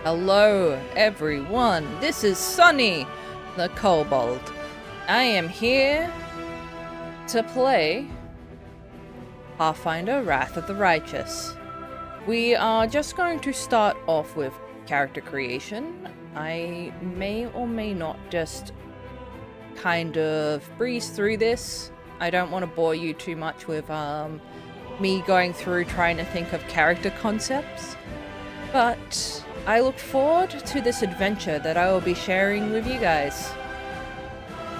Hello everyone, this is Sunny, the Kobold. I am here to play Pathfinder Wrath of the Righteous. We are just going to start off with character creation. I may or may not just kind of breeze through this. I don't want to bore you too much with me going through trying to think of character concepts, but I look forward to this adventure that I will be sharing with you guys.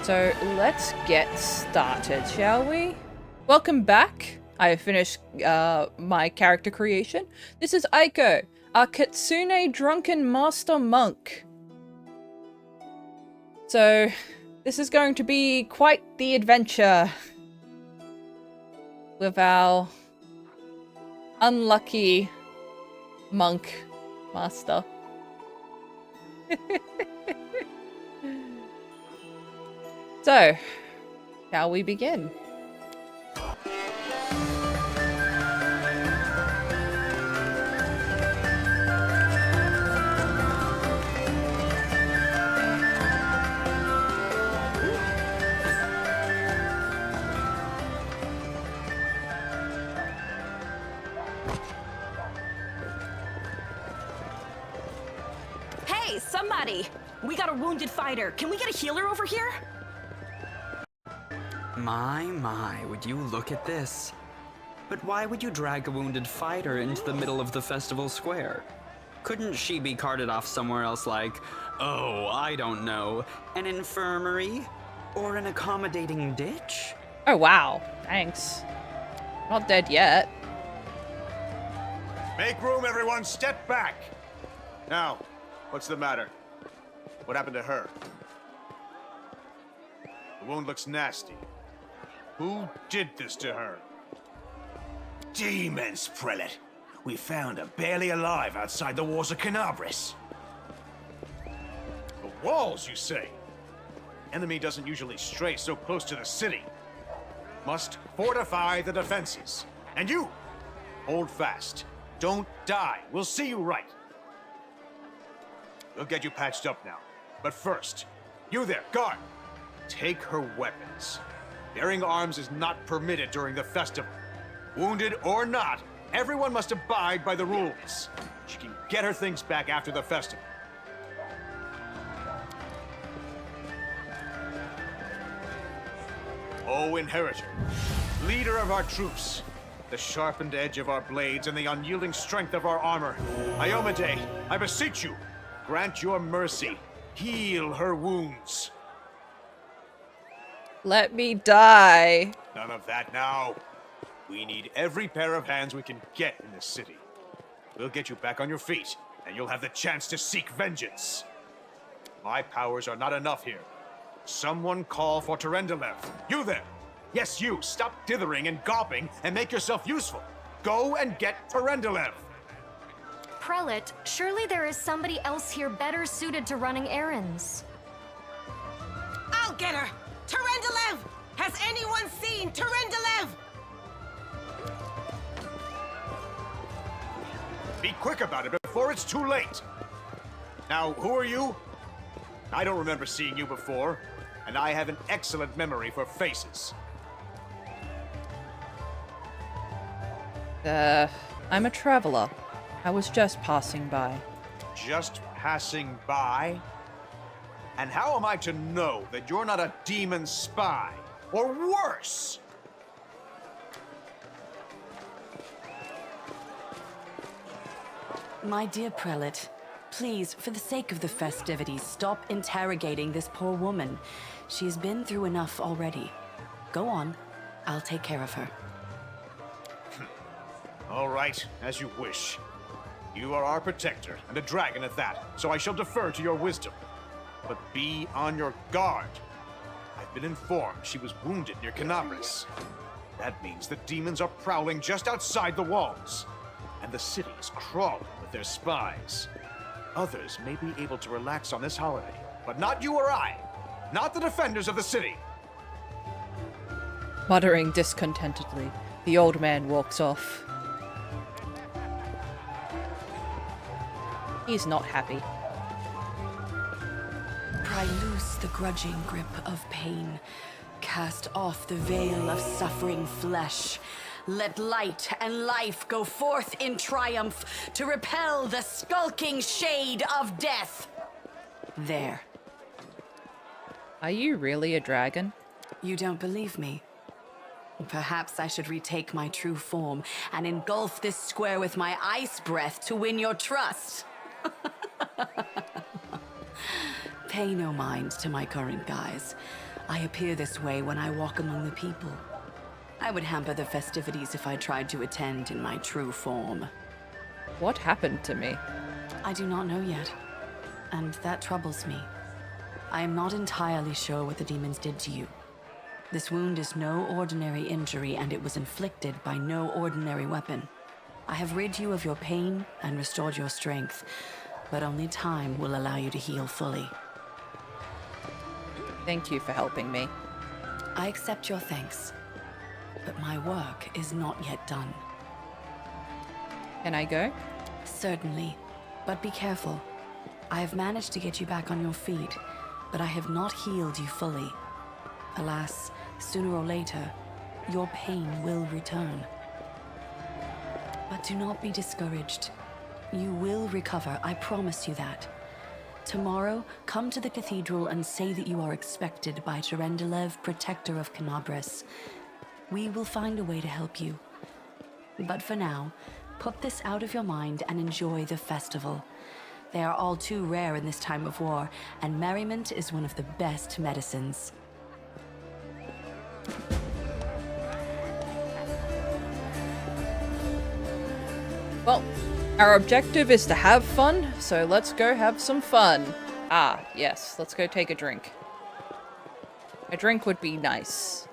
So let's get started, shall we? Welcome back. I have finished my character creation. This is Aiko, our Kitsune Drunken Master Monk. So this is going to be quite the adventure with our unlucky monk master. So, shall we begin? Hey, somebody! We got a wounded fighter. Can we get a healer over here? My, would you look at this? But why would you drag a wounded fighter into the middle of the festival square? Couldn't she be carted off somewhere else like, oh, I don't know, an infirmary? Or an accommodating ditch? Oh wow, thanks. Not dead yet. Make room, everyone! Step back! Now, what's the matter? What happened to her? The wound looks nasty. Who did this to her? Demons, Prelate. We found her barely alive outside the walls of Canabris. The walls, you say? Enemy doesn't usually stray so close to the city. Must fortify the defenses. And you, hold fast. Don't die. We'll see you right. We'll get you patched up now. But first, you there, guard. Take her weapons. Bearing arms is not permitted during the festival. Wounded or not, everyone must abide by the rules. She can get her things back after the festival. O Inheritor, leader of our troops, the sharpened edge of our blades and the unyielding strength of our armor, Iomade, I beseech you, grant your mercy. Heal her wounds. Let me die. None of that now. We need every pair of hands we can get in this city. We'll get you back on your feet, and you'll have the chance to seek vengeance. My powers are not enough here. Someone call for Terendelev. You there! Yes, you! Stop dithering and gawping and make yourself useful. Go and get Terendelev! Prelate, surely there is somebody else here better suited to running errands. I'll get her! Terendelev! Has anyone seen Terendelev? Be quick about it before it's too late! Now, who are you? I don't remember seeing you before, and I have an excellent memory for faces. I'm a traveler. I was just passing by. Just passing by? And how am I to know that you're not a demon spy? Or worse? My dear Prelate, please, for the sake of the festivities, stop interrogating this poor woman. She has been through enough already. Go on. I'll take care of her. All right, as you wish. You are our protector, and a dragon at that, so I shall defer to your wisdom. But be on your guard. I've been informed she was wounded near Canabris. That means the demons are prowling just outside the walls, and the city is crawling with their spies. Others may be able to relax on this holiday, but not you or I. Not the defenders of the city. Muttering discontentedly, the old man walks off. He's not happy. Pry loose the grudging grip of pain. Cast off the veil of suffering flesh. Let light and life go forth in triumph to repel the skulking shade of death. There. Are you really a dragon? You don't believe me? Perhaps I should retake my true form and engulf this square with my ice breath to win your trust. Pay no mind to my current guise. I appear this way when I walk among the people. I would hamper the festivities if I tried to attend in my true form. What happened to me? I do not know yet, and that troubles me. I am not entirely sure what the demons did to you. This wound is no ordinary injury, and it was inflicted by no ordinary weapon. I have rid you of your pain and restored your strength, but only time will allow you to heal fully. Thank you for helping me. I accept your thanks, but my work is not yet done. Can I go? Certainly, but be careful. I have managed to get you back on your feet, but I have not healed you fully. Alas, sooner or later, your pain will return. But do not be discouraged. You will recover, I promise you that. Tomorrow, come to the cathedral and say that you are expected by Terendelev, Protector of Canabras. We will find a way to help you. But for now, put this out of your mind and enjoy the festival. They are all too rare in this time of war, and merriment is one of the best medicines. Well, our objective is to have fun, so let's go have some fun. Ah, yes, let's go take a drink. A drink would be nice.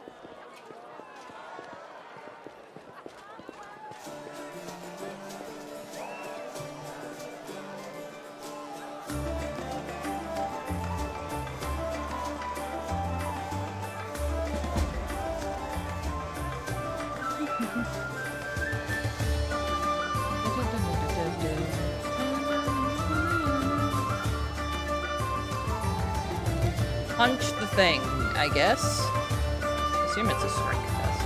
Punch the thing, I guess. Assume it's a strength test.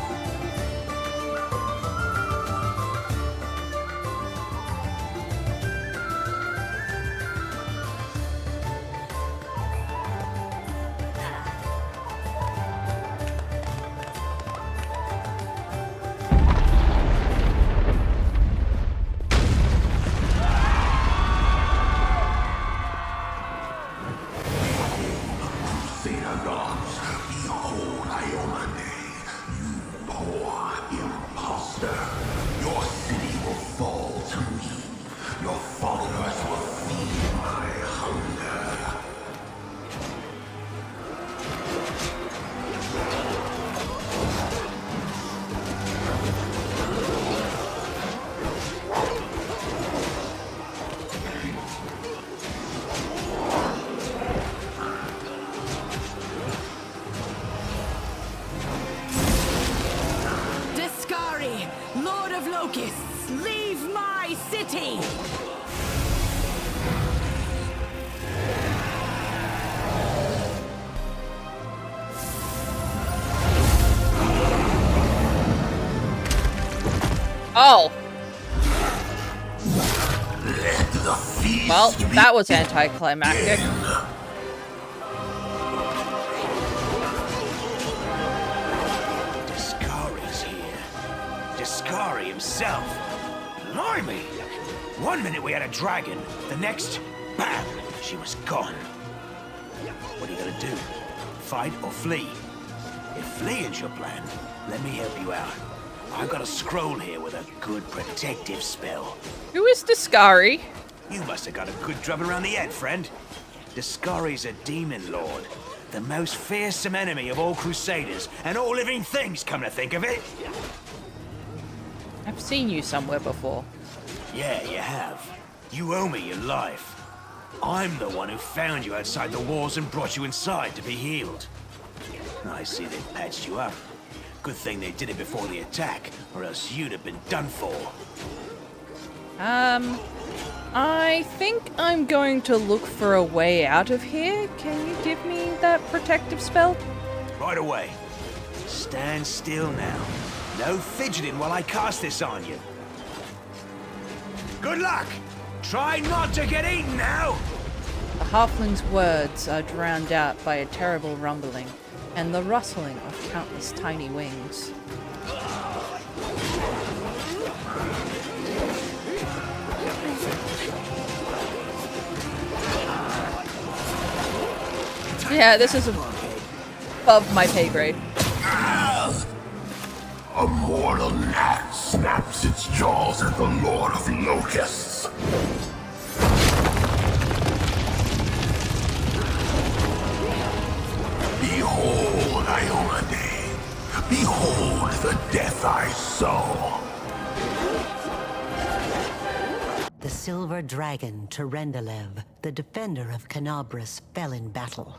Oh! Well, that was anticlimactic. Discari's here. Discari himself. Blimey! One minute we had a dragon, the next, bam, she was gone. What are you gonna do? Fight or flee? If fleeing's your plan, let me help you out. I've got a scroll here with a good protective spell. Who is Discari? You must have got a good drubbing around the head, friend. Discari's a demon lord, the most fearsome enemy of all crusaders and all living things, come to think of it. I've seen you somewhere before. Yeah, you have. You owe me your life. I'm the one who found you outside the walls and brought you inside to be healed. I see they patched you up. Good thing they did it before the attack, or else you'd have been done for. I think I'm going to look for a way out of here. Can you give me that protective spell? Right away. Stand still now. No fidgeting while I cast this on you. Good luck! Try not to get eaten now! The halfling's words are drowned out by a terrible rumbling and the rustling of countless tiny wings. Yeah, this is above my pay grade. A mortal gnat snaps its jaws at the Lord of Locusts. Behold, Iomade. Behold the death I sow. The silver dragon, Terendelev, the defender of Canabras, fell in battle.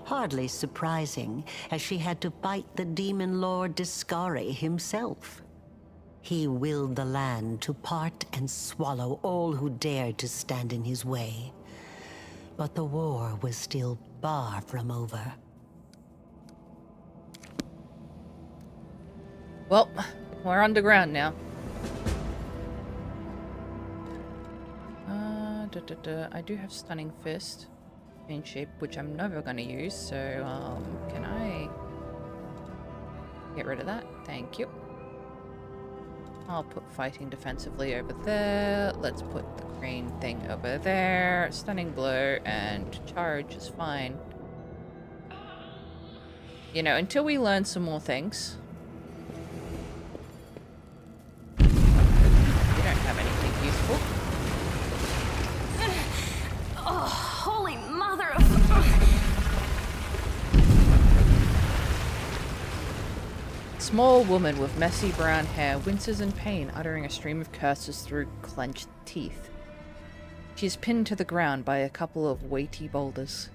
Hardly surprising, as she had to fight the demon lord Discari himself. He willed the land to part and swallow all who dared to stand in his way. But the war was still far from over. Well, we're underground now. I do have Stunning Fist in shape, which I'm never going to use, so can I get rid of that? Thank you. I'll put Fighting defensively over there. Let's put the crane thing over there. Stunning Blow and Charge is fine. You know, until we learn some more things. We don't have anything useful. Oh, holy mother of... Small woman with messy brown hair winces in pain, uttering a stream of curses through clenched teeth. She is pinned to the ground by a couple of weighty boulders.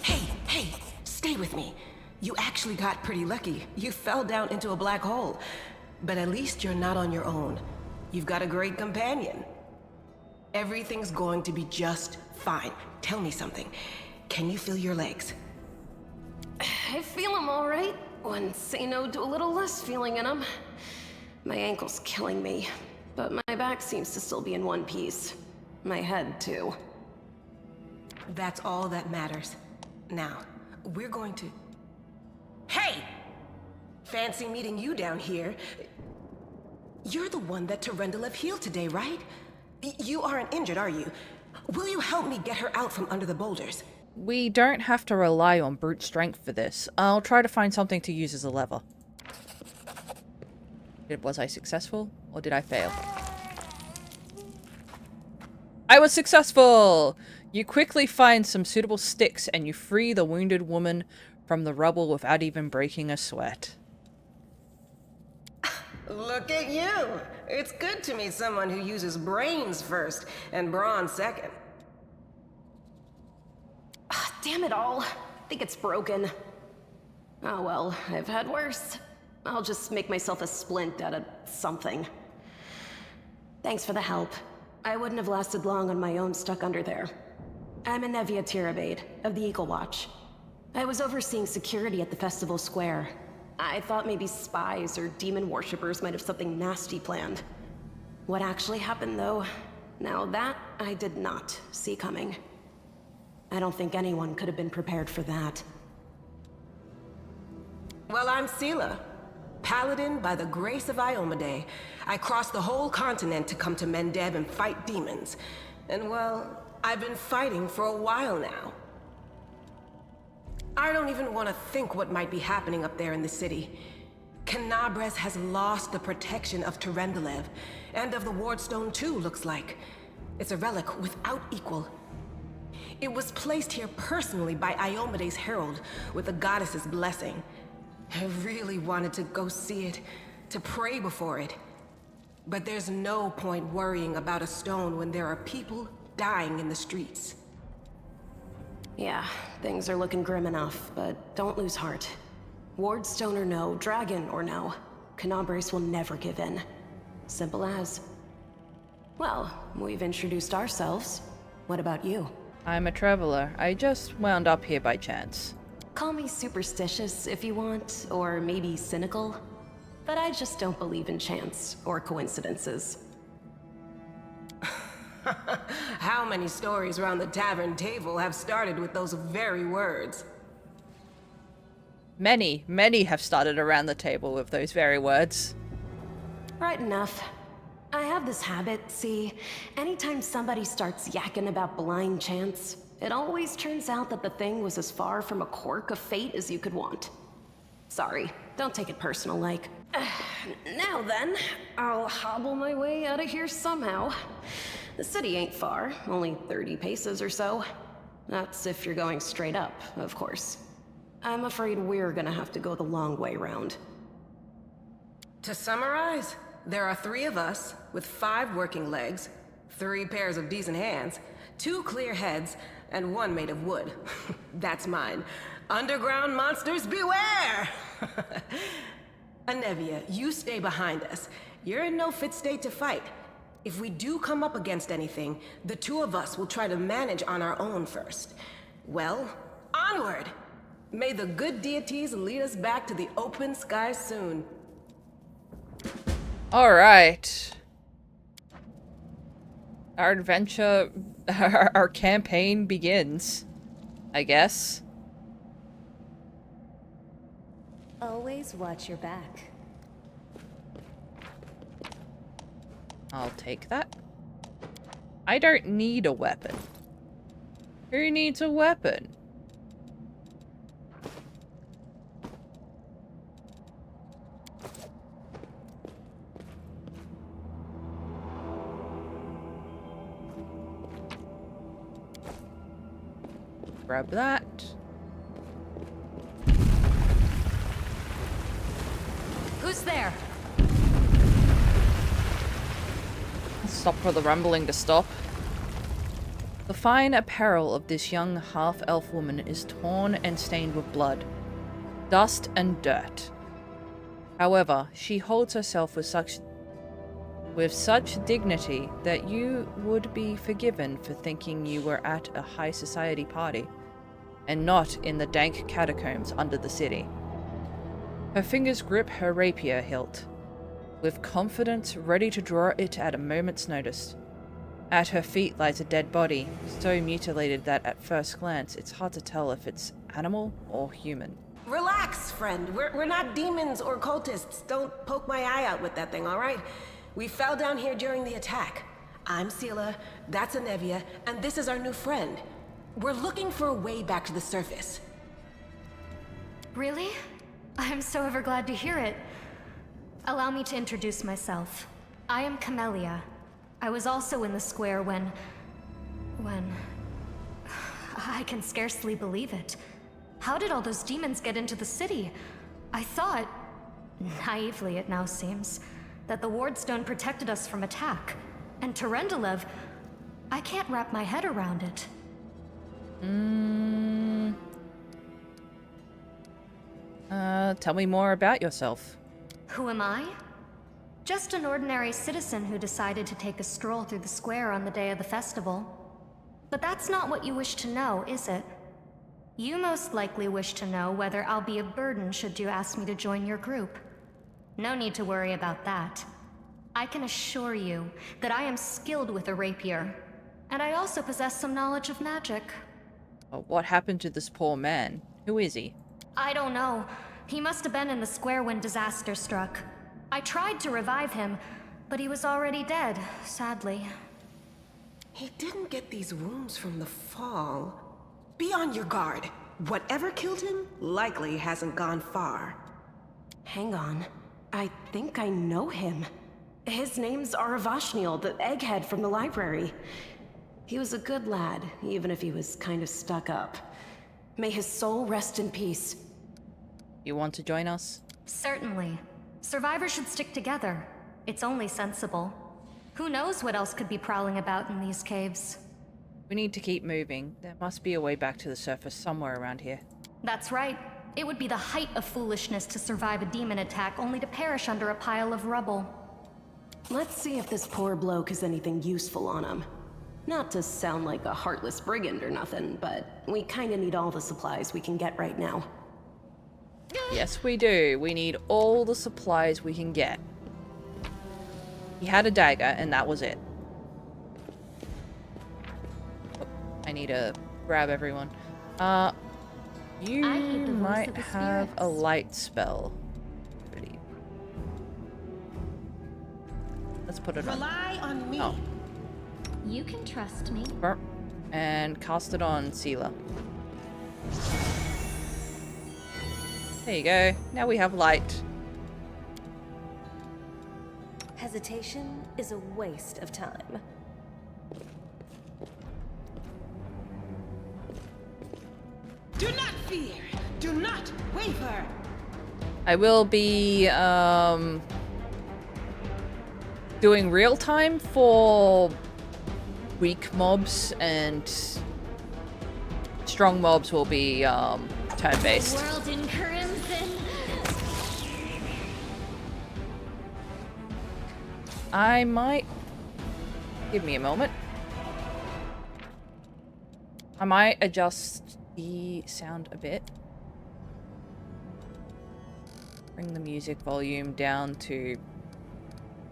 Hey, stay with me. You actually got pretty lucky. You fell down into a black hole. But at least you're not on your own. You've got a great companion. Everything's going to be just fine. Tell me something. Can you feel your legs? I feel them all right. Wouldn't say no to a little less feeling in them. My ankle's killing me, but my back seems to still be in one piece. My head, too. That's all that matters. Now, we're going to... Hey! Fancy meeting you down here. You're the one that Terendelev healed today, right? You aren't injured, are you? Will you help me get her out from under the boulders? We don't have to rely on brute strength for this. I'll try to find something to use as a lever. Was I successful, or did I fail? I was successful! You quickly find some suitable sticks and you free the wounded woman from the rubble without even breaking a sweat. Look at you! It's good to meet someone who uses brains first and brawn second. Damn it all. I think it's broken. Oh well, I've had worse. I'll just make myself a splint out of something. Thanks for the help. I wouldn't have lasted long on my own stuck under there. I'm Anevia Tirabade, of the Eagle Watch. I was overseeing security at the festival square. I thought maybe spies or demon worshippers might have something nasty planned. What actually happened, though? Now that I did not see coming. I don't think anyone could have been prepared for that. Well, I'm Sela, paladin by the grace of Iomade. I crossed the whole continent to come to Mendev and fight demons. And well, I've been fighting for a while now. I don't even want to think what might be happening up there in the city. Canabras has lost the protection of Terendelev, and of the Wardstone too, looks like. It's a relic without equal. It was placed here personally by Iomade's herald, with the goddess's blessing. I really wanted to go see it, to pray before it. But there's no point worrying about a stone when there are people dying in the streets. Yeah, things are looking grim enough, but don't lose heart. Wardstone or no, dragon or no, Canabras will never give in. Simple as. Well, we've introduced ourselves. What about you? I'm a traveler. I just wound up here by chance. Call me superstitious if you want, or maybe cynical. But I just don't believe in chance or coincidences. How many stories around the tavern table have started with those very words? Many, many have started around the table with those very words. Right enough. I have this habit, see, anytime somebody starts yakking about blind chance, it always turns out that the thing was as far from a quirk of fate as you could want. Sorry, don't take it personal like. Now then, I'll hobble my way out of here somehow. The city ain't far, only 30 paces or so. That's if you're going straight up, of course. I'm afraid we're gonna have to go the long way round. To summarize, there are 3 of us with 5 working legs, 3 pairs of decent hands, 2 clear heads, and 1 made of wood. That's mine. Underground monsters beware! Anevia, you stay behind us. You're in no fit state to fight. If we do come up against anything, the 2 of us will try to manage on our own first. Well, onward! May the good deities lead us back to the open sky soon. Alright. Our adventure, our campaign begins, I guess. Always watch your back. I'll take that. I don't need a weapon. Who needs a weapon? Grab that. Who's there? Stop for the rumbling to stop. The fine apparel of this young half-elf woman is torn and stained with blood, dust and dirt. However, she holds herself with such dignity that you would be forgiven for thinking you were at a high society party, and not in the dank catacombs under the city. Her fingers grip her rapier hilt, with confidence ready to draw it at a moment's notice. At her feet lies a dead body, so mutilated that at first glance it's hard to tell if it's animal or human. Relax, friend. We're not demons or cultists. Don't poke my eye out with that thing, all right? We fell down here during the attack. I'm Sela, that's Anevia, and this is our new friend. We're looking for a way back to the surface. Really? I'm so ever glad to hear it. Allow me to introduce myself. I am Camellia. I was also in the square when... I can scarcely believe it. How did all those demons get into the city? I thought, naively it now seems, that the Wardstone protected us from attack. And Terendelev, I can't wrap my head around it. Tell me more about yourself. Who am I? Just an ordinary citizen who decided to take a stroll through the square on the day of the festival. But that's not what you wish to know, is it? You most likely wish to know whether I'll be a burden should you ask me to join your group. No need to worry about that. I can assure you that I am skilled with a rapier, and I also possess some knowledge of magic. What happened to this poor man? Who is he? I don't know. He must have been in the square when disaster struck. I tried to revive him, but he was already dead, sadly. He didn't get these wounds from the fall. Be on your guard. Whatever killed him likely hasn't gone far. Hang on. I think I know him. His name's Aravashniel, the egghead from the library. He was a good lad, even if he was kind of stuck up. May his soul rest in peace. You want to join us? Certainly. Survivors should stick together. It's only sensible. Who knows what else could be prowling about in these caves? We need to keep moving. There must be a way back to the surface somewhere around here. That's right. It would be the height of foolishness to survive a demon attack only to perish under a pile of rubble. Let's see if this poor bloke has anything useful on him. Not to sound like a heartless brigand or nothing, but we kinda need all the supplies we can get right now. Yes, we do. We need all the supplies we can get. He had a dagger, and that was it. Oh, I need to grab everyone. You might have a light spell. Let's put it on. Rely on me. Oh. You can trust me. And cast it on Seela. There you go. Now we have light. Hesitation is a waste of time. Do not fear. Do not waver. I will be doing real time for weak mobs, and strong mobs will be turn-based. World in crimson. I might... Give me a moment. I might adjust the sound a bit. Bring the music volume down to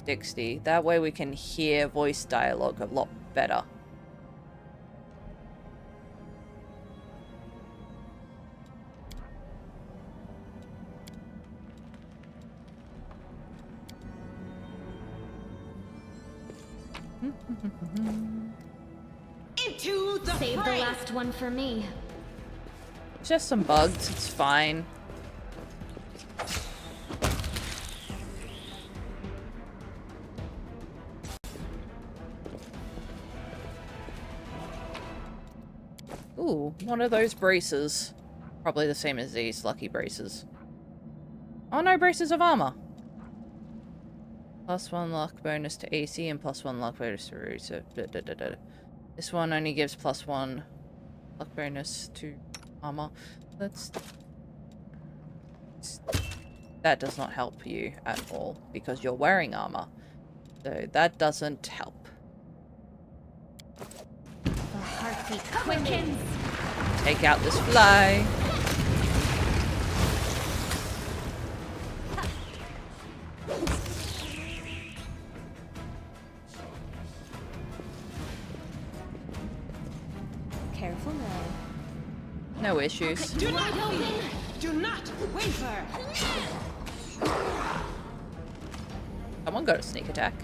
60. That way we can hear voice dialogue a lot better. Into the Save the fray. last one for me. It's just some bugs, it's fine. Ooh, one of those braces. Probably the same as these lucky braces. Oh no, braces of armor. +1 luck bonus to AC and +1 luck bonus to root. So, this one only gives +1 luck bonus to armor. That does not help you at all because you're wearing armor. So that doesn't help. The heartbeat quickens. Take out this fly. Careful now. No issues. Do not fear. Do not waver. Someone got a sneak attack.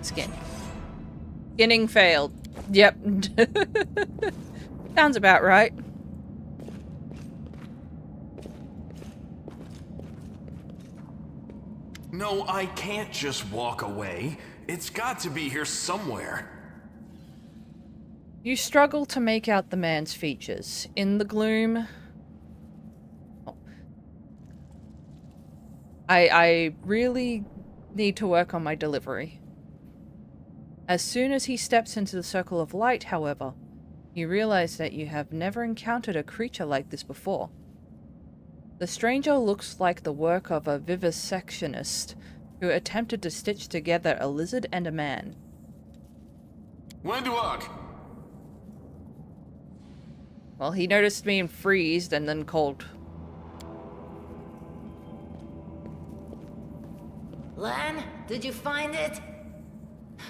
Skin. Skinning failed. Yep. Sounds about right. No, I can't just walk away. It's got to be here somewhere. You struggle to make out the man's features. In the gloom... Oh. I really need to work on my delivery. As soon as he steps into the circle of light, however, you realize that you have never encountered a creature like this before. The stranger looks like the work of a vivisectionist who attempted to stitch together a lizard and a man. Wenduok! Well, he noticed me and freezed and then called. Lan, did you find it?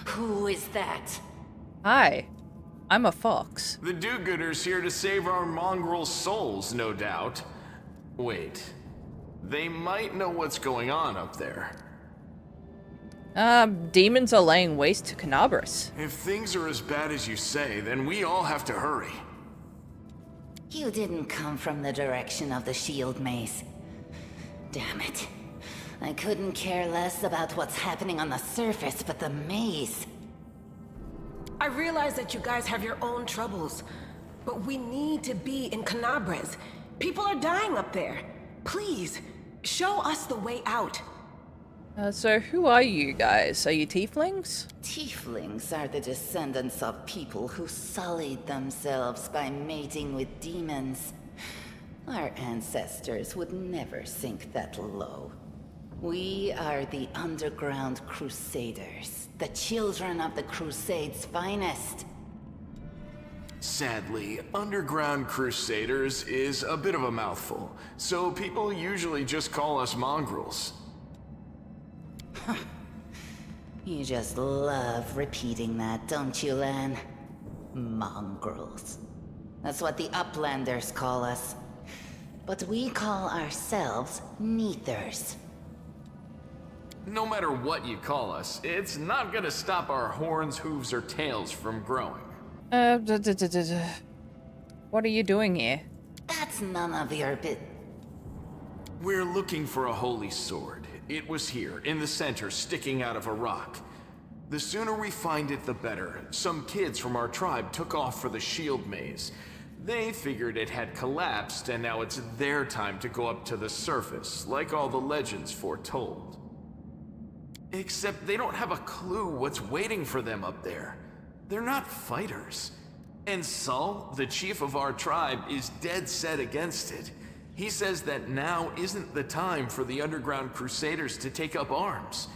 Who is that? Hi, I'm a fox. The do-gooders here to save our mongrel souls, no doubt. Wait. They might know what's going on up there. Demons are laying waste to Canabras. If things are as bad as you say, then we all have to hurry. You didn't come from the direction of the shield maze. Damn it. I couldn't care less about what's happening on the surface, but the maze... I realize that you guys have your own troubles, but we need to be in Canabras. People are dying up there. Please, show us the way out. So who are you guys? Are you tieflings? Tieflings are the descendants of people who sullied themselves by mating with demons. Our ancestors would never sink that low. We are the Underground Crusaders, the children of the Crusade's finest. Sadly, Underground Crusaders is a bit of a mouthful, so people usually just call us mongrels. You just love repeating that, don't you, Lan? Mongrels. That's what the Uplanders call us. But we call ourselves Neathers. No matter what you call us, it's not gonna stop our horns, hooves, or tails from growing. What are you doing here? That's none of your bit. We're looking for a holy sword. It was here, in the center, sticking out of a rock. The sooner we find it, the better. Some kids from our tribe took off for the shield maze. They figured it had collapsed, and now it's their time to go up to the surface, like all the legends foretold. Except they don't have a clue what's waiting for them up there. They're not fighters. And Sol, the chief of our tribe, is dead set against it. He says that now isn't the time for the Underground Crusaders to take up arms.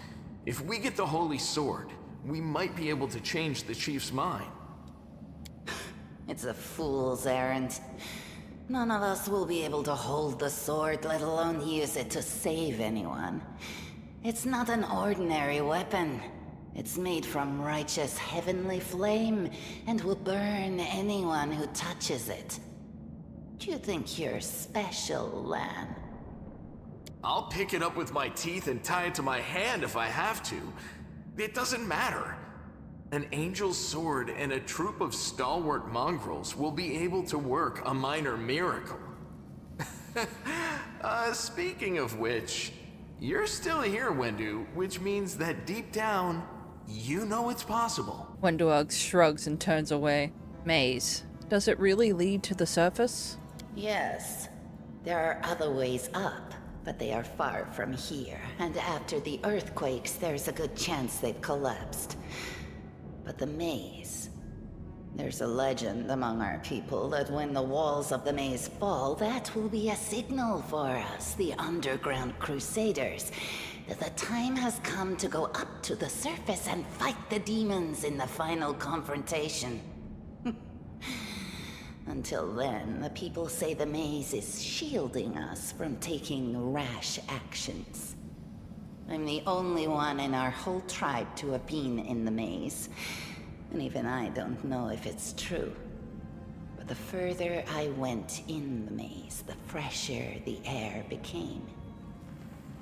If we get the Holy Sword, we might be able to change the chief's mind. It's a fool's errand. None of us will be able to hold the sword, let alone use it to save anyone. It's not an ordinary weapon. It's made from righteous heavenly flame and will burn anyone who touches it. Do you think you're special, Lan? I'll pick it up with my teeth and tie it to my hand if I have to. It doesn't matter. An angel's sword and a troop of stalwart mongrels will be able to work a minor miracle. Speaking of which, you're still here, Wendu, which means that deep down, you know it's possible. Wenduag shrugs and turns away. Maze. Does it really lead to the surface? Yes. There are other ways up, but they are far from here. And after the earthquakes, there's a good chance they've collapsed. But the maze... There's a legend among our people that when the walls of the maze fall, that will be a signal for us, the Underground Crusaders, that the time has come to go up to the surface and fight the demons in the final confrontation. Until then, the people say the maze is shielding us from taking rash actions. I'm the only one in our whole tribe to have been in the maze. And even I don't know if it's true. But the further I went in the maze, the fresher the air became.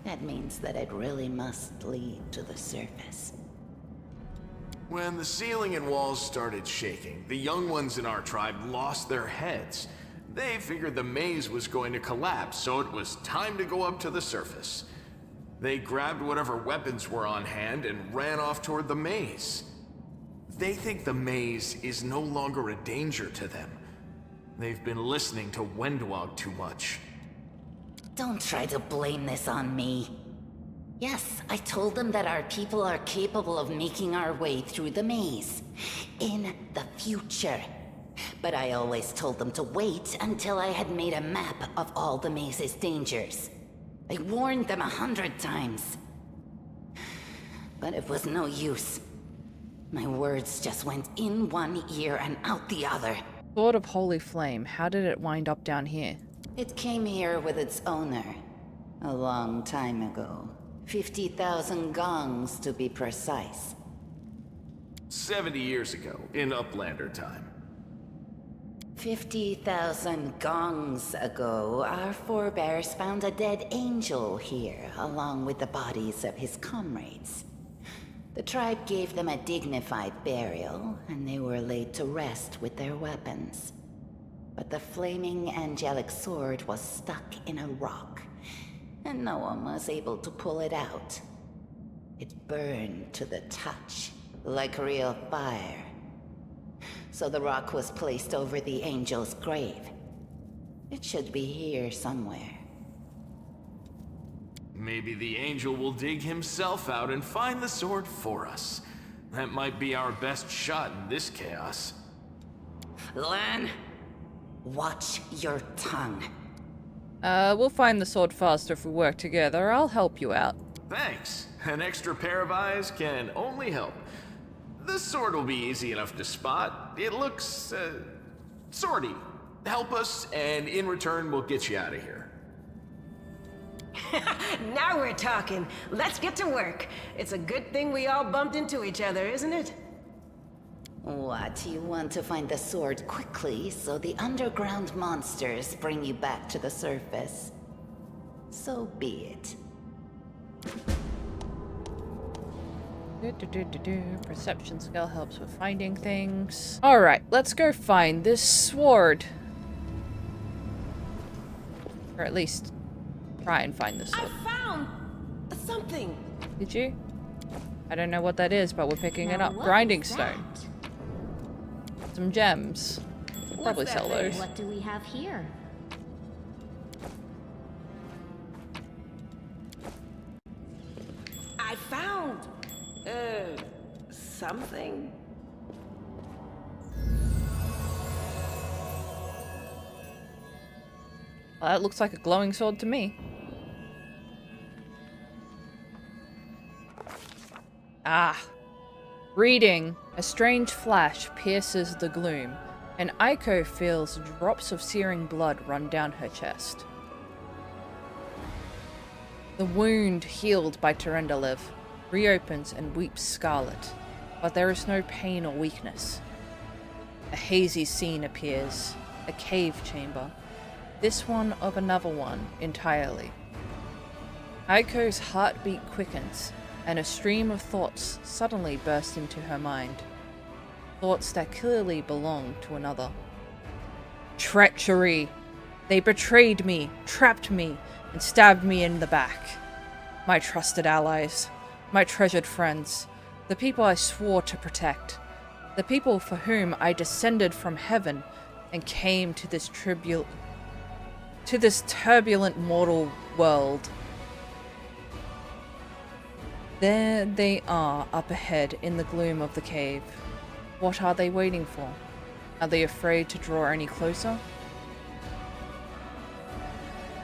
That means that it really must lead to the surface. When the ceiling and walls started shaking, the young ones in our tribe lost their heads. They figured the maze was going to collapse, so it was time to go up to the surface. They grabbed whatever weapons were on hand and ran off toward the maze. They think the maze is no longer a danger to them. They've been listening to Wenduag too much. Don't try to blame this on me. Yes, I told them that our people are capable of making our way through the maze. In the future. But I always told them to wait until I had made a map of all the maze's dangers. I warned them 100 times. But it was no use. My words just went in one ear and out the other. Sword of Holy Flame, how did it wind up down here? It came here with its owner. A long time ago. 50,000 gongs to be precise. 70 years ago, in Uplander time. 50,000 gongs ago, our forebears found a dead angel here, along with the bodies of his comrades. The tribe gave them a dignified burial, and they were laid to rest with their weapons. But the flaming angelic sword was stuck in a rock, and no one was able to pull it out. It burned to the touch, like real fire. So the rock was placed over the angel's grave. It should be here somewhere. Maybe the angel will dig himself out and find the sword for us. That might be our best shot in this chaos. Lan, watch your tongue. We'll find the sword faster if we work together. I'll help you out. Thanks. An extra pair of eyes can only help. The sword will be easy enough to spot. It looks, swordy. Help us, and in return, we'll get you out of here. Now we're talking. Let's get to work. It's a good thing we all bumped into each other, isn't it? What, you want to find the sword quickly so the underground monsters bring you back to the surface? So be it. Perception skill helps with finding things. Alright, let's go find this sword. Or at least try and find the sword. I found something. Did you? I don't know what that is, but we're picking it Now up. what Grinding is stone. that? Some gems. We'll probably that sell thing? those. What do we have here? I found something. Well, that looks like a glowing sword to me. Ah. Reading. A strange flash pierces the gloom, and Aiko feels drops of searing blood run down her chest. The wound healed by Terendelev reopens and weeps scarlet, but there is no pain or weakness. A hazy scene appears, a cave chamber. This one of another one entirely. Aiko's heartbeat quickens, and a stream of thoughts suddenly burst into her mind. Thoughts that clearly belong to another. Treachery! They betrayed me, trapped me, and stabbed me in the back. My trusted allies, my treasured friends, the people I swore to protect, the people for whom I descended from heaven and came to this turbulent mortal world. There they are up ahead in the gloom of the cave. What are they waiting for? Are they afraid to draw any closer?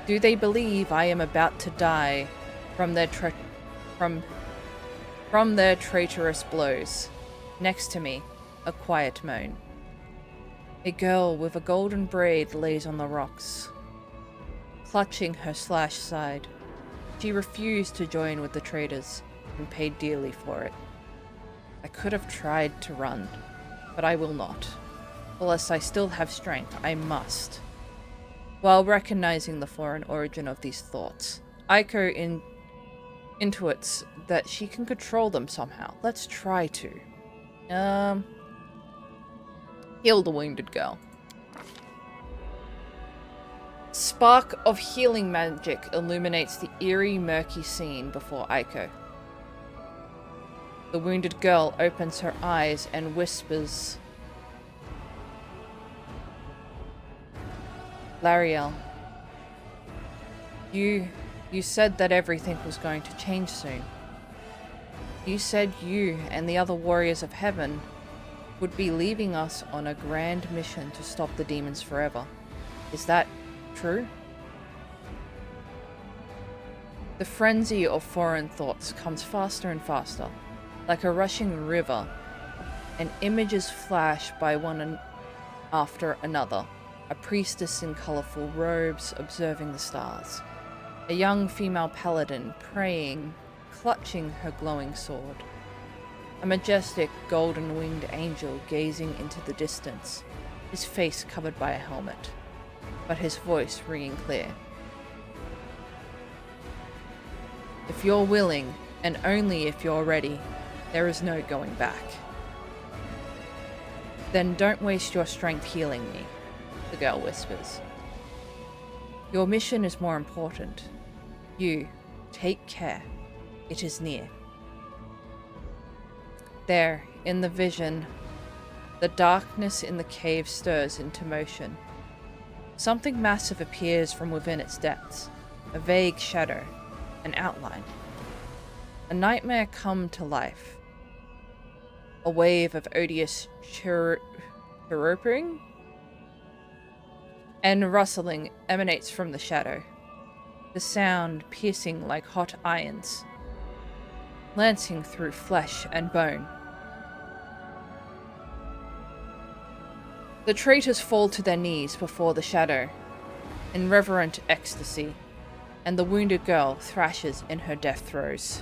Do they believe I am about to die from their traitorous blows? Next to me, a quiet moan. A girl with a golden braid lays on the rocks, clutching her slashed side. She refused to join with the traitors and paid dearly for it. I could have tried to run, but I will not. Unless I still have strength, I must. While recognizing the foreign origin of these thoughts, Aiko intuits that she can control them somehow. Let's try to. Heal the wounded girl. Spark of healing magic illuminates the eerie, murky scene before Aiko. The wounded girl opens her eyes and whispers, Lariel, you said that everything was going to change soon. You said you and the other warriors of heaven would be leaving us on a grand mission to stop the demons forever. Is that true? The frenzy of foreign thoughts comes faster and faster, like a rushing river, and images flash by one after another. A priestess in colorful robes observing the stars. A young female paladin praying, clutching her glowing sword. A majestic golden-winged angel gazing into the distance, his face covered by a helmet, but his voice ringing clear. If you're willing, and only if you're ready, there is no going back. Then don't waste your strength healing me, the girl whispers. Your mission is more important. You, take care. It is near. There, in the vision, the darkness in the cave stirs into motion. Something massive appears from within its depths, a vague shadow, an outline. A nightmare come to life. A wave of odious chirping and rustling emanates from the shadow, the sound piercing like hot irons. lancing through flesh and bone. The traitors fall to their knees before the shadow, in reverent ecstasy, and the wounded girl thrashes in her death throes.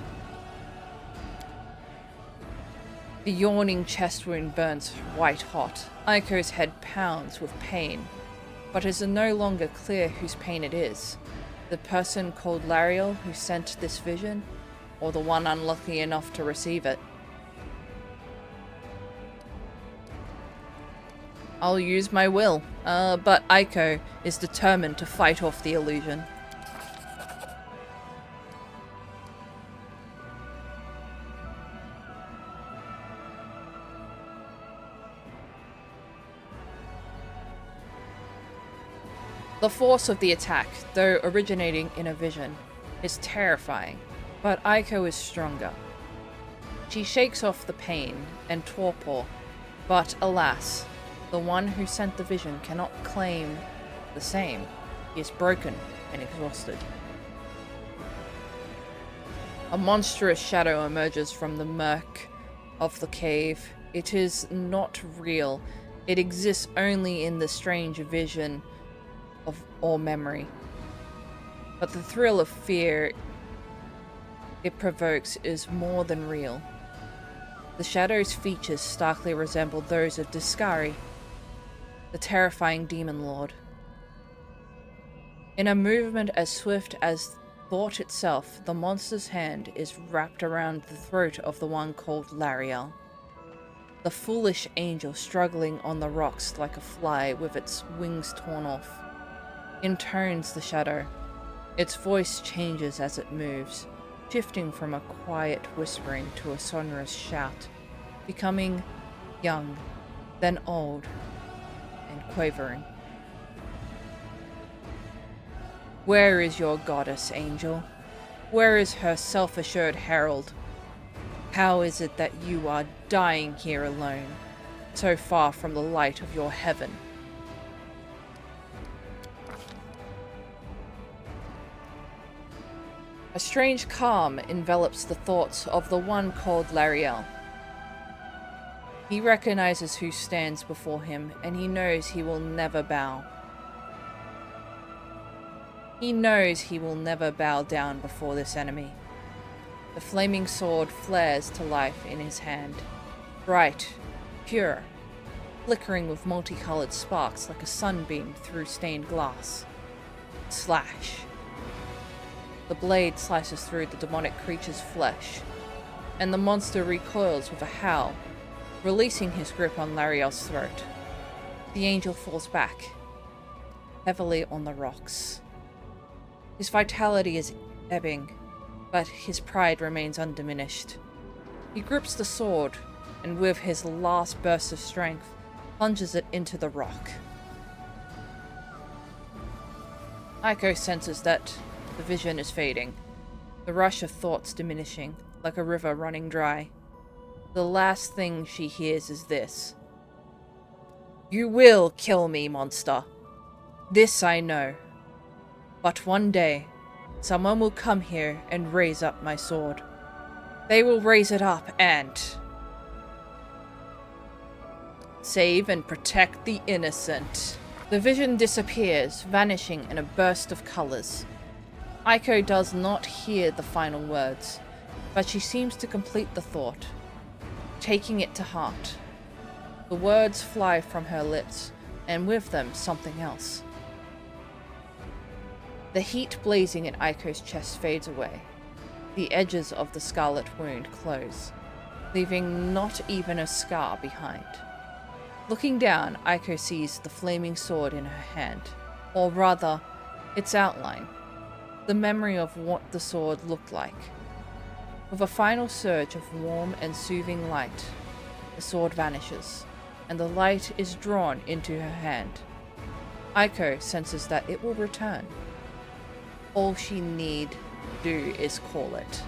The yawning chest wound burns white hot. Aiko's head pounds with pain, but it is no longer clear whose pain it is. The person called Lariel who sent this vision, or the one unlucky enough to receive it. I'll use my will, but Aiko is determined to fight off the illusion. The force of the attack, though originating in a vision, is terrifying, but Aiko is stronger. She shakes off the pain and torpor, but alas, the one who sent the vision cannot claim the same. He is broken and exhausted. A monstrous shadow emerges from the murk of the cave. It is not real. It exists only in the strange vision or memory. But the thrill of fear it provokes is more than real. The shadow's features starkly resemble those of Discari, the terrifying demon lord. In a movement as swift as thought itself, the monster's hand is wrapped around the throat of the one called Lariel. The foolish angel struggling on the rocks like a fly with its wings torn off. Intones the shadow. Its voice changes as it moves, shifting from a quiet whispering to a sonorous shout, becoming young, then old, and quavering. Where is your goddess, angel? Where is her self-assured herald? How is it that you are dying here alone, so far from the light of your heaven? A strange calm envelops the thoughts of the one called Lariel. He recognizes who stands before him, and he knows he will never bow. He knows he will never bow down before this enemy. The flaming sword flares to life in his hand, bright, pure, flickering with multicolored sparks like a sunbeam through stained glass. Slash. The blade slices through the demonic creature's flesh, and the monster recoils with a howl, releasing his grip on Lariel's throat. The angel falls back, heavily on the rocks. His vitality is ebbing, but his pride remains undiminished. He grips the sword, and with his last burst of strength, plunges it into the rock. Aiko senses that the vision is fading, the rush of thoughts diminishing, like a river running dry. The last thing she hears is this. You will kill me, monster. This I know. But one day, someone will come here and raise up my sword. They will raise it up and save and protect the innocent. The vision disappears, vanishing in a burst of colors. Aiko does not hear the final words, but she seems to complete the thought, taking it to heart. The words fly from her lips, and with them something else. The heat blazing in Aiko's chest fades away. The edges of the scarlet wound close, leaving not even a scar behind. Looking down, Aiko sees the flaming sword in her hand, or rather, its outline. The memory of what the sword looked like. With a final surge of warm and soothing light, the sword vanishes, and the light is drawn into her hand. Aiko senses that it will return. All she need do is call it.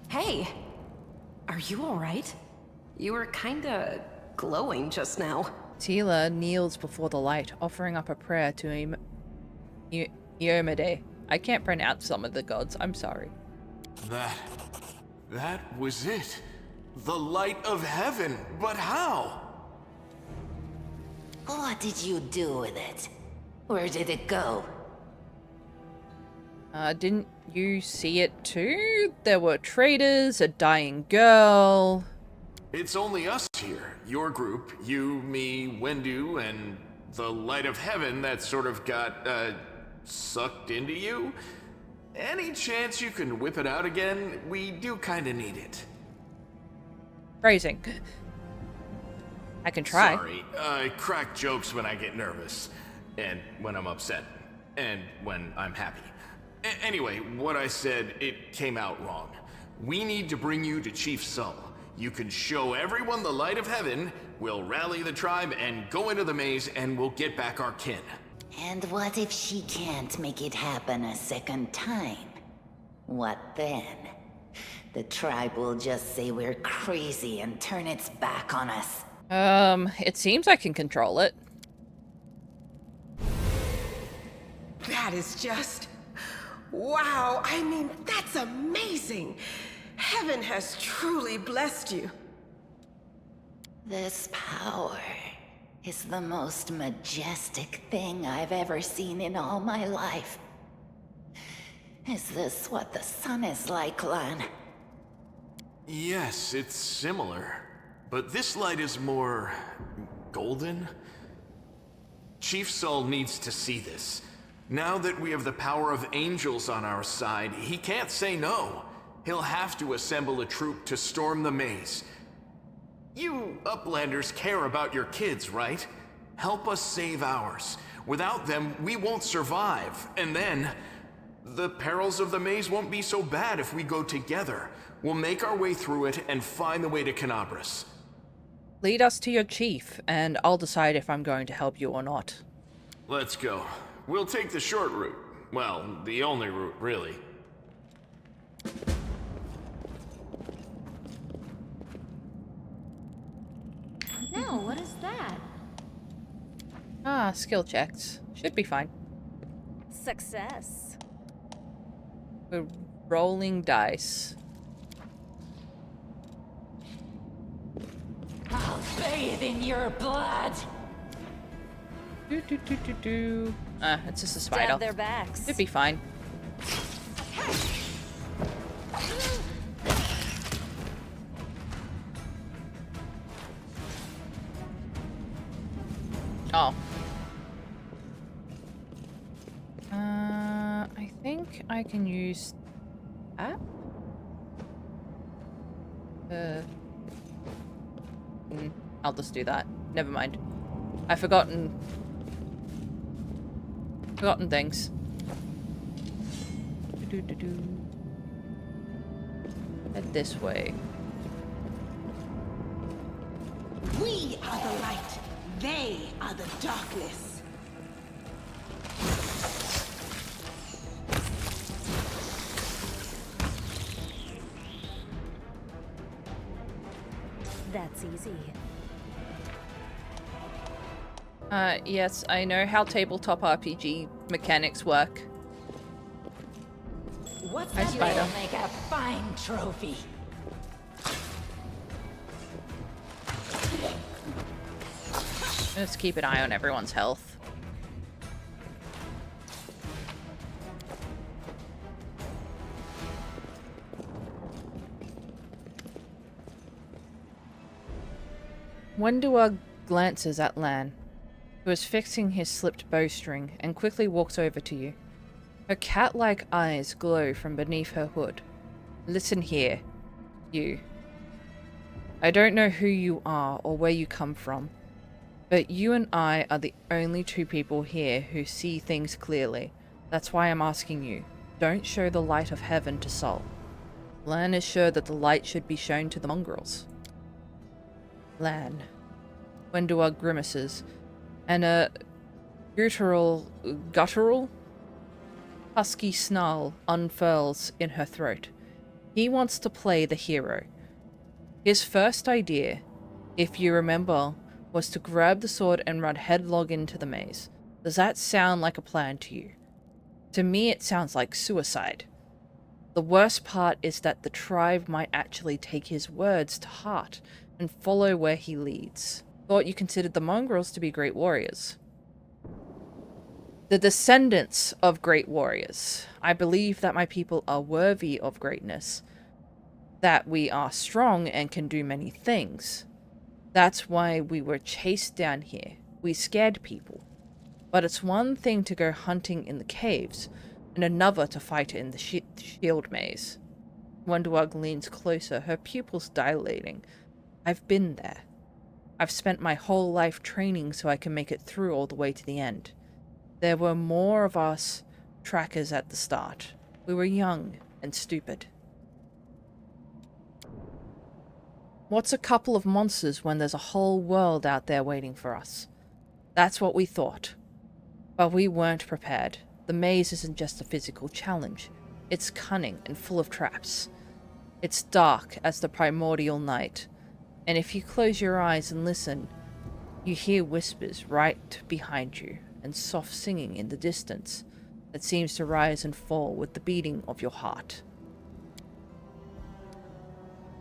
Hey! Are you alright? You were kinda glowing just now. Tila kneels before the light, offering up a prayer to Iomedae. I can't pronounce some of the gods, I'm sorry. That was it. The light of heaven. But how? What did you do with it? Where did it go? Didn't you see it too? There were traitors, a dying girl. It's only us here. Your group, you, me, Wendu, and the light of heaven that sort of got, sucked into you. Any chance you can whip it out again? We do kinda need it. Phrasing. I can try. Sorry, I crack jokes when I get nervous, and when I'm upset, and when I'm happy. Anyway, what I said, it came out wrong. We need to bring you to Chief Sull. You can show everyone the light of heaven, we'll rally the tribe and go into the maze, and we'll get back our kin. And what if she can't make it happen a second time? What then? The tribe will just say we're crazy and turn its back on us. It seems I can control it. That is just... wow, I mean, that's amazing! Heaven has truly blessed you. This power is the most majestic thing I've ever seen in all my life. Is this what the sun is like, Lan? Yes, it's similar. But this light is more... golden? Chief Sull needs to see this. Now that we have the power of angels on our side, he can't say no. He'll have to assemble a troop to storm the maze. You Uplanders care about your kids, right? Help us save ours. Without them, we won't survive. And then, the perils of the maze won't be so bad if we go together. We'll make our way through it and find the way to Canabras. Lead us to your chief, and I'll decide if I'm going to help you or not. Let's go. We'll take the short route. Well, the only route, really. No, what is that? Ah, skill checks. Should be fine. Success. We're rolling dice. I'll bathe in your blood. It's just a spider. Stab their backs. Should be fine. Oh. I think I can use that. I'll just do that. Never mind. I've forgotten things. Head this way. We are the light. They are the darkness. That's easy. Yes, I know how tabletop RPG mechanics work. What's Hi, that? spider. We'll make a fine trophy. Let's keep an eye on everyone's health. Wendua glances at Lan, who is fixing his slipped bowstring, and quickly walks over to you. Her cat-like eyes glow from beneath her hood. Listen here, you. I don't know who you are or where you come from, but you and I are the only two people here who see things clearly. That's why I'm asking you. Don't show the light of heaven to Sull. Lan is sure that the light should be shown to the mongrels. Lan. Wendua grimaces, and a guttural, husky snarl unfurls in her throat. He wants to play the hero. His first idea if you remember, was to grab the sword and run headlong into the maze. Does that sound like a plan to you? To me, it sounds like suicide. The worst part is that the tribe might actually take his words to heart and follow where he leads. Thought you considered the mongrels to be great warriors. The descendants of great warriors. I believe that my people are worthy of greatness, that we are strong and can do many things. That's why we were chased down here. We scared people. But it's one thing to go hunting in the caves, and another to fight in the shield maze. Wonderwug leans closer, her pupils dilating. I've been there. I've spent my whole life training so I can make it through all the way to the end. There were more of us trackers at the start. We were young and stupid. What's a couple of monsters when there's a whole world out there waiting for us? That's what we thought. But we weren't prepared. The maze isn't just a physical challenge. It's cunning and full of traps. It's dark as the primordial night. And if you close your eyes and listen, you hear whispers right behind you and soft singing in the distance that seems to rise and fall with the beating of your heart.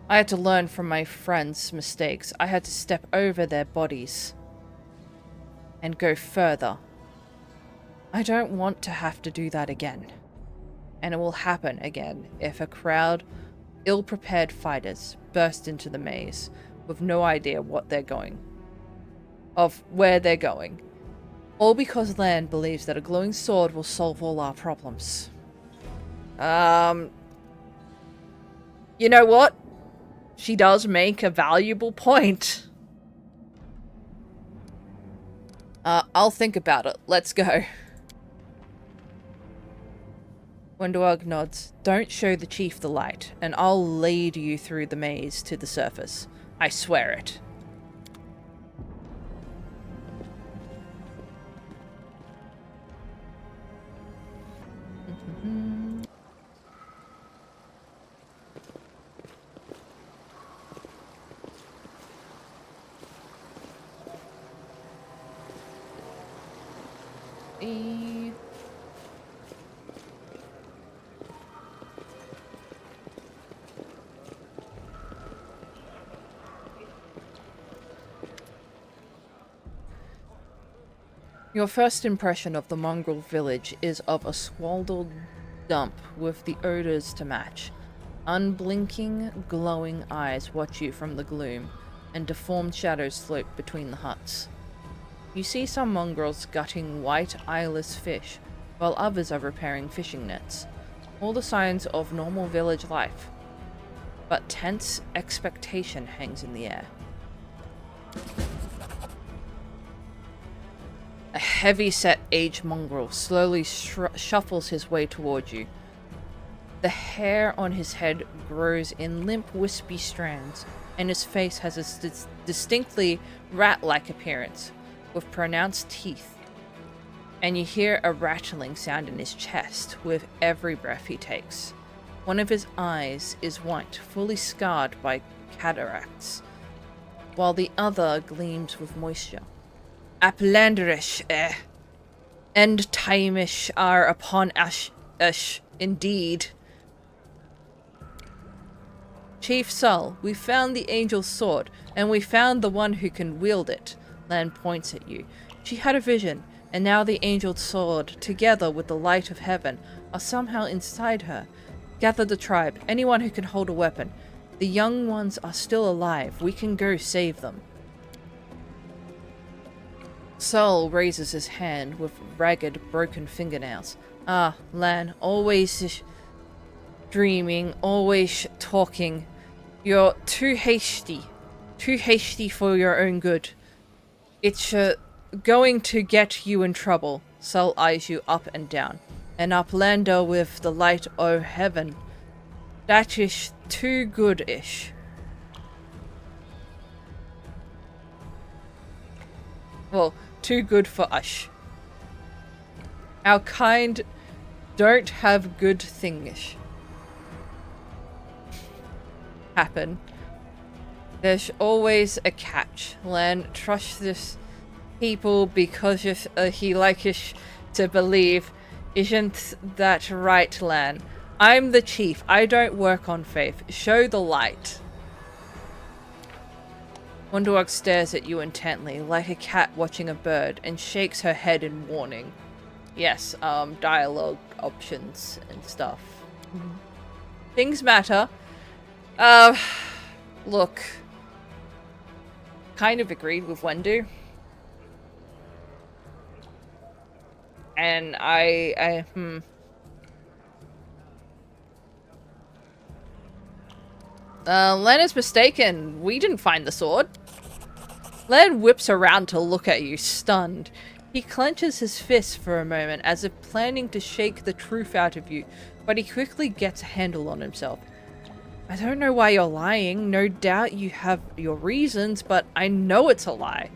I had to learn from my friends' mistakes. I had to step over their bodies and go further. I don't want to have to do that again. And it will happen again if a crowd ill-prepared fighters burst into the maze with no idea where they're going. All because Lan believes that a glowing sword will solve all our problems. You know what? She does make a valuable point. I'll think about it. Let's go. Wonderwug nods. Don't show the chief the light, and I'll lead you through the maze to the surface. I swear it. Your first impression of the mongrel village is of a squalid dump with the odors to match. Unblinking, glowing eyes watch you from the gloom, and deformed shadows float between the huts. You see some mongrels gutting white, eyeless fish, while others are repairing fishing nets. All the signs of normal village life. But tense expectation hangs in the air. A heavy-set aged mongrel slowly shuffles his way toward you. The hair on his head grows in limp, wispy strands, and his face has a distinctly rat-like appearance, with pronounced teeth. And you hear a rattling sound in his chest with every breath he takes. One of his eyes is white, fully scarred by cataracts, while the other gleams with moisture. Uplanderish, end timeish are upon us, indeed. Chief Sol, we found the angel's sword, and we found the one who can wield it. Lan points at you. She had a vision, and now the angel's sword, together with the light of heaven, are somehow inside her. Gather the tribe, anyone who can hold a weapon. The young ones are still alive. We can go save them. Sol raises his hand with ragged, broken fingernails. Ah, Lan, always dreaming, always talking. You're too hasty for your own good. It's going to get you in trouble. Sol eyes you up and down. An uplander with the light o' heaven. That is too good-ish. Well, too good for us. Our kind don't have good thingish happen. There's always a catch. Len, trust this people because he likes to believe. Isn't that right, Lan? I'm the chief. I don't work on faith. Show the light. Wondorg stares at you intently, like a cat watching a bird, and shakes her head in warning. Yes, dialogue options and stuff. Things matter. Look. Kind of agreed with Wendu. And Len is mistaken. We didn't find the sword. Len whips around to look at you, stunned. He clenches his fist for a moment, as if planning to shake the truth out of you, but he quickly gets a handle on himself. I don't know why you're lying. No doubt you have your reasons, but I know it's a lie.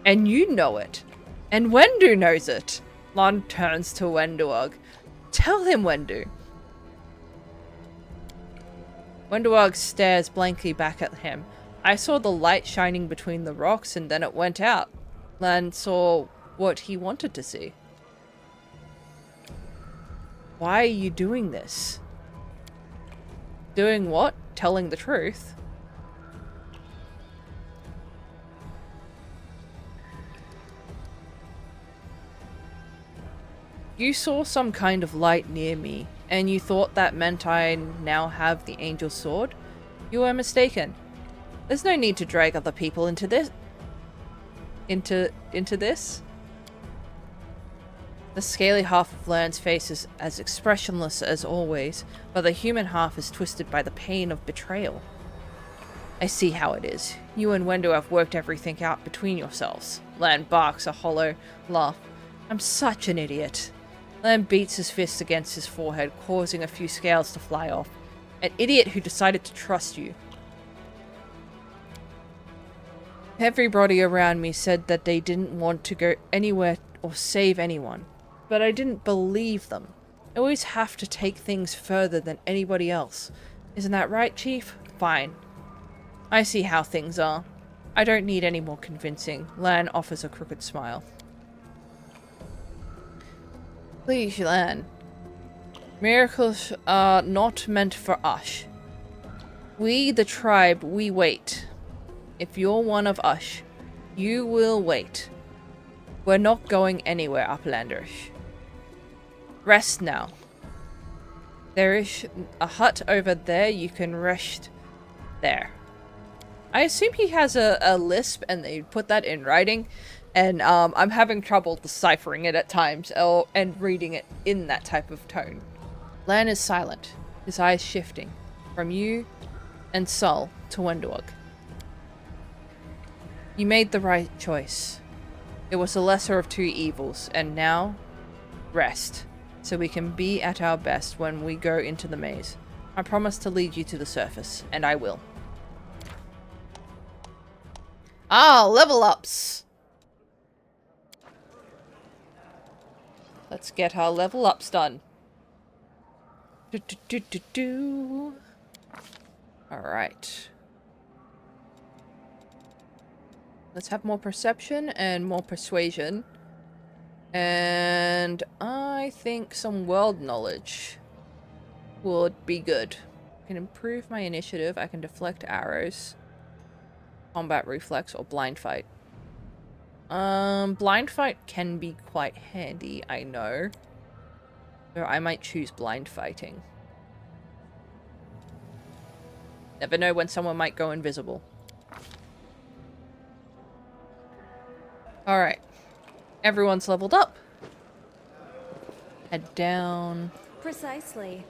And you know it. And Wendu knows it. Lon turns to Wenduog. Tell him, Wendu. Wenduog stares blankly back at him. I saw the light shining between the rocks and then it went out. Lan saw what he wanted to see. Why are you doing this? Doing what? Telling the truth. You saw some kind of light near me, and you thought that meant I now have the angel sword? You were mistaken. There's no need to drag other people into this. Into this? The scaly half of Lan's face is as expressionless as always, but the human half is twisted by the pain of betrayal. I see how it is. You and Wendu have worked everything out between yourselves. Lan barks a hollow laugh. I'm such an idiot. Lan beats his fist against his forehead, causing a few scales to fly off. An idiot who decided to trust you. Everybody around me said that they didn't want to go anywhere or save anyone. But I didn't believe them. I always have to take things further than anybody else. Isn't that right, Chief? Fine. I see how things are. I don't need any more convincing. Lan offers a crooked smile. Please, Lan. Miracles are not meant for us. We, the tribe, we wait. If you're one of us, you will wait. We're not going anywhere, Uplanders. Rest now. There is a hut over there. You can rest there. I assume he has a lisp and they put that in writing. And I'm having trouble deciphering it at times and reading it in that type of tone. Lan is silent, his eyes shifting from you and Sol to Wenduog. You made the right choice. It was the lesser of two evils, and now, rest, so we can be at our best when we go into the maze. I promise to lead you to the surface, and I will. Ah, level ups! Let's get our level ups done. Alright. Let's have more perception and more persuasion. And I think some world knowledge would be good. I can improve my initiative. I can deflect arrows. Combat reflex or blind fight. Blind fight can be quite handy, I know. So I might choose blind fighting. Never know when someone might go invisible. Alright. Everyone's leveled up. Head down. Precisely.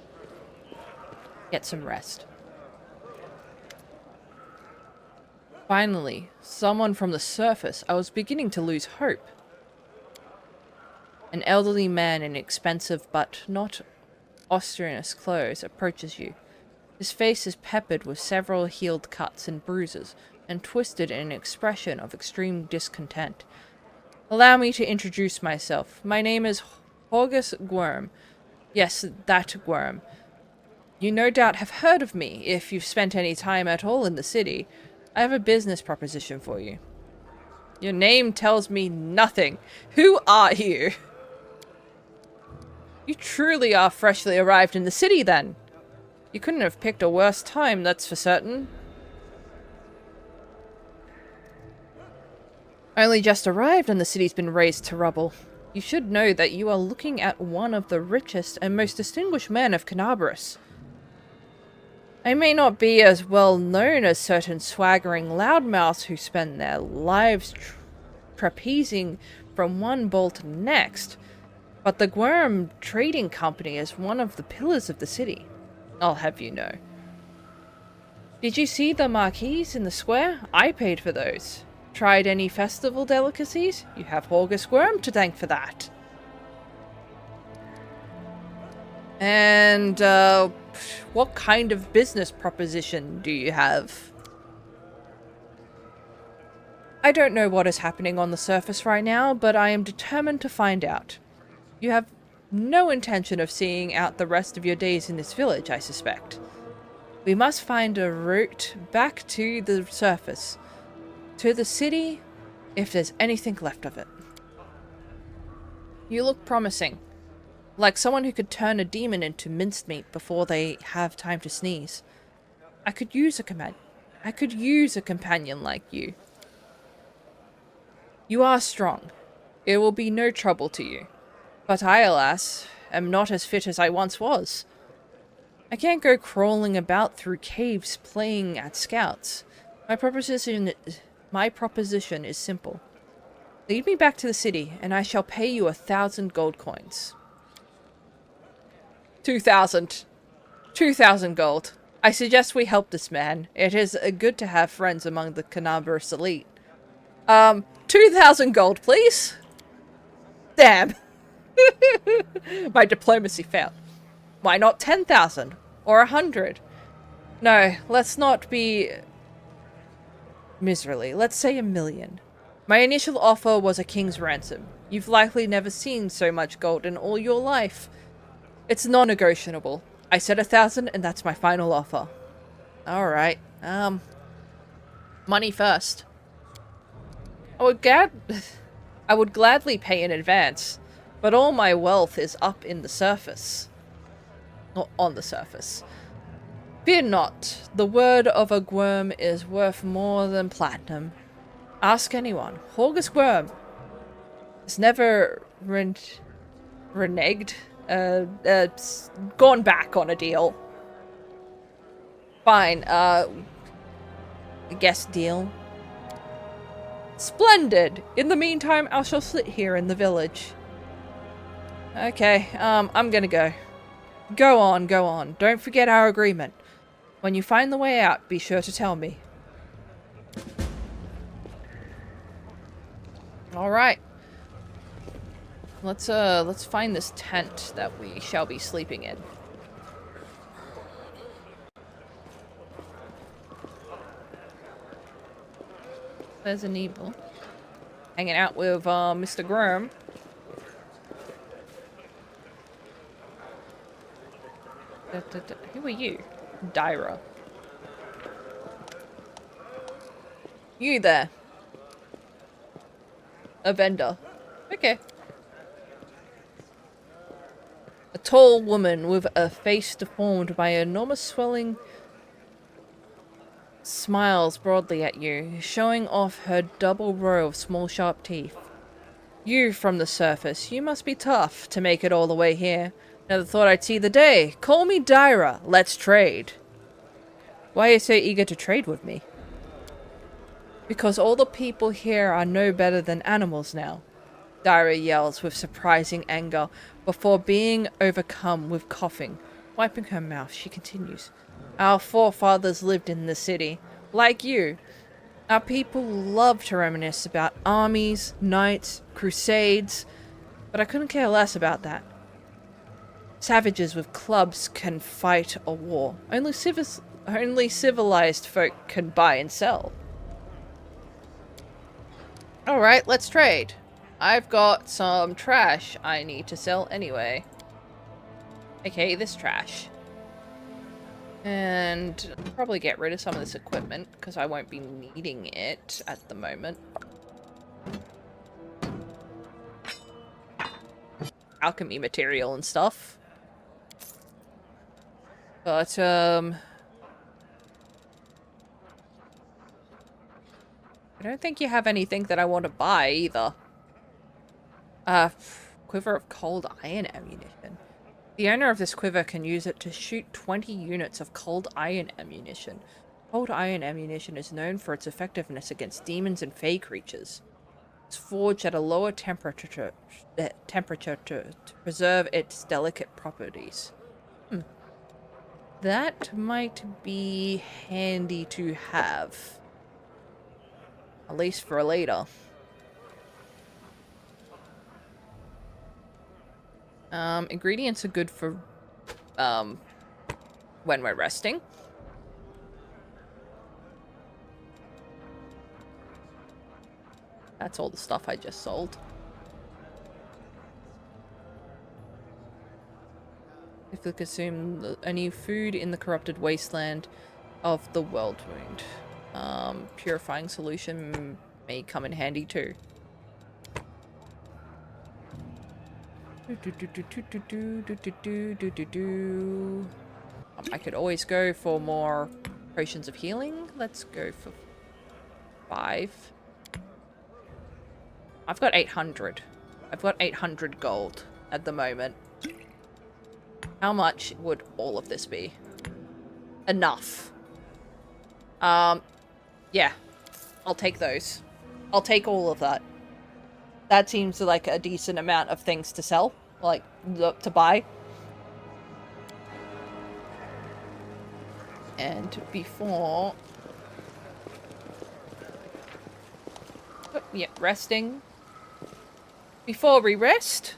Get some rest. Finally, someone from the surface. I was beginning to lose hope. An elderly man in expensive but not onerous clothes approaches you. His face is peppered with several healed cuts and bruises, and twisted in an expression of extreme discontent. Allow me to introduce myself. My name is Horgus Gwyrm. Yes, that Gwyrm. You no doubt have heard of me, if you've spent any time at all in the city. I have a business proposition for you. Your name tells me nothing. Who are you? You truly are freshly arrived in the city, then. You couldn't have picked a worse time, that's for certain. Only just arrived and the city's been razed to rubble. You should know that you are looking at one of the richest and most distinguished men of Canabras. I may not be as well known as certain swaggering loudmouths who spend their lives trapezing from one bowl to the next, but the Gwyrm Trading Company is one of the pillars of the city, I'll have you know. Did you see the marquees in the square? I paid for those. Tried any festival delicacies? You have Horgus Gwyrm to thank for that. And, what kind of business proposition do you have? I don't know what is happening on the surface right now, but I am determined to find out. You have no intention of seeing out the rest of your days in this village, I suspect. We must find a route back to the surface. To the city, if there's anything left of it. You look promising. Like someone who could turn a demon into mincemeat before they have time to sneeze. I could use a companion like you. You are strong. It will be no trouble to you. But I, alas, am not as fit as I once was. I can't go crawling about through caves playing at scouts. My proposition is simple. Lead me back to the city, and I shall pay you 1,000 gold coins. 2,000. 2,000 gold. I suggest we help this man. It is good to have friends among the Canabras elite. 2,000 gold, please? Damn. My diplomacy failed. Why not 10,000? Or 100? No, let's not be miserly. Let's say 1,000,000. My initial offer was a king's ransom. You've likely never seen so much gold in all your life. It's non-negotiable. I said 1,000 and that's my final offer. Alright, money first. I would gladly pay in advance, but all my wealth is up in the surface. Or on the surface. Fear not, the word of a Gwyrm is worth more than platinum. Ask anyone. Horgus Gwyrm has never reneged, gone back on a deal. Fine, I guess deal. Splendid! In the meantime, I shall sit here in the village. Okay, I'm gonna go. Go on, go on. Don't forget our agreement. When you find the way out, be sure to tell me. Alright. Let's find this tent that we shall be sleeping in. There's an evil. Hanging out with, Mr. Gwyrm. Who are you? Dyra. You there. A vendor. Okay. A tall woman with a face deformed by enormous swelling smiles broadly at you, showing off her double row of small sharp teeth. You from the surface, you must be tough to make it all the way here. Never thought I'd see the day. Call me Dyra. Let's trade. Why are you so eager to trade with me? Because all the people here are no better than animals now. Dyra yells with surprising anger before being overcome with coughing. Wiping her mouth, she continues. Our forefathers lived in the city. Like you. Our people love to reminisce about armies, knights, crusades. But I couldn't care less about that. Savages with clubs can fight a war. Only civilized folk can buy and sell. Alright, let's trade. I've got some trash I need to sell anyway. Okay, this trash. And probably get rid of some of this equipment, because I won't be needing it at the moment. Alchemy material and stuff. But, I don't think you have anything that I want to buy, either. Quiver of cold iron ammunition. The owner of this quiver can use it to shoot 20 units of cold iron ammunition. Cold iron ammunition is known for its effectiveness against demons and fey creatures. It's forged at a lower temperature to preserve its delicate properties. That might be handy to have. At least for later. Ingredients are good for, when we're resting. That's all the stuff I just sold. If we consume any food in the corrupted wasteland of the world wound. Purifying solution may come in handy too. I could always go for more potions of healing. Let's go for 5. I've got 800. I've got 800 gold at the moment. How much would all of this be? Enough. Yeah. I'll take those. I'll take all of that. That seems like a decent amount of things to sell. Like, to buy. And before... Oh, yeah, resting. Before we rest,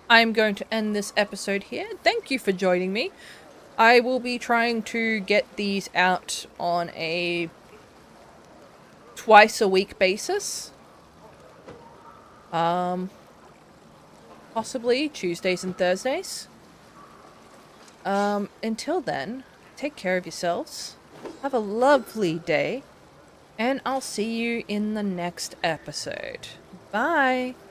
I'm going to end this episode here. Thank you for joining me. I will be trying to get these out on a twice-a-week basis. Possibly Tuesdays and Thursdays. Until then, take care of yourselves. Have a lovely day. And I'll see you in the next episode. Bye!